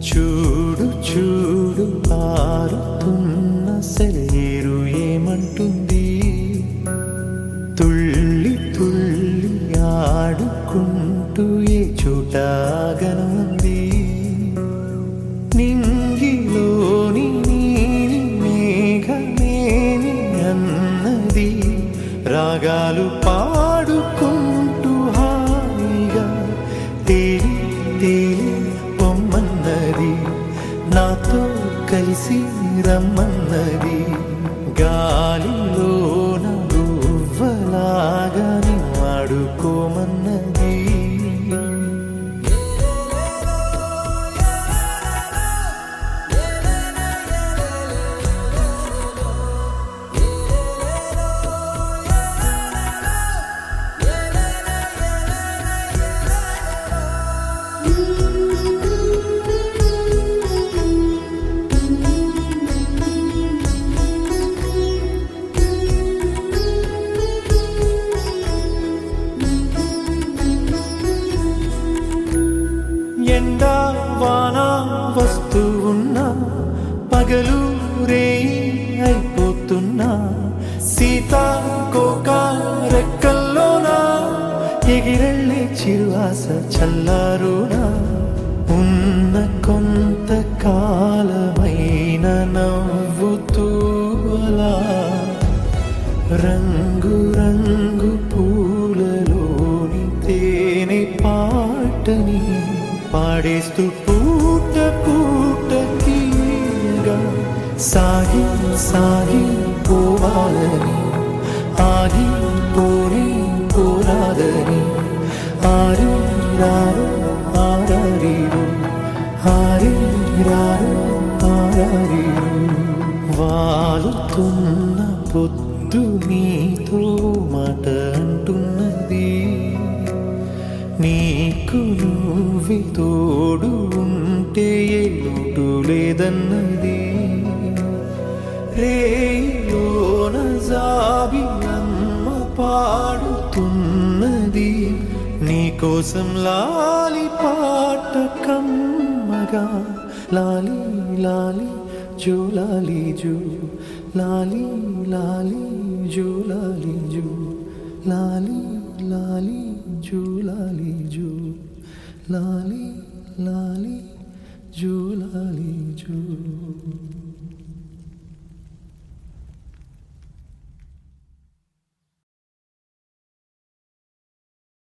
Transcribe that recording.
చూడు చూడు పారుతున్న సెలయేరు ఏమంటుంది, తుళ్ళి తుళ్ళి ఆడుకుంటూ ఏ చోట గనుంది. నింగిలోని నీలి మేఘమేని అన్నది, రాగాలు పాడుకుంటూ హాయిగా తేలి తేలి పొమ్మన్నది, నాతో కలిసి రమ్మన్నది. గాలిలోన గువ్వలాగా ఆడుకోమన్నది. ఎండా వాన వస్తూ ఉన్నా, పగలు రేయి అయిపోతున్నా, సీతాకోక రెక్కల్లోనా ఎగిరెళ్ళే చిరువాస చల్లారునా. ఉన్న కొంత కాలమైన నవ్వుతూ అలా రంగు రంగు పూలలోని తేనె పాటని పాడేస్తూ పూట పూటకిగా సాగి సాగి పోవాలని, ఆగి పోని పోరాదని. ఆరి రారు ఆరారీరు, ఆరి రారు ఆరారీరు. వాలుతున్న పొద్దు నీతో మాట అంటున్నది, నీకు నువ్వే తోడు ఉంటే ఏ లోటు లేదన్నది. రేయోన జాబిలమ్మ పాడుతున్నది, నీకోసం లాలి పాట కమ్మగా. లాలి లాలి జో లాలి జో, లాలి లాలి జో లాలి జో, లాలి లాలి జో లాలి జో, లాలి లాలి జో లాలి జో.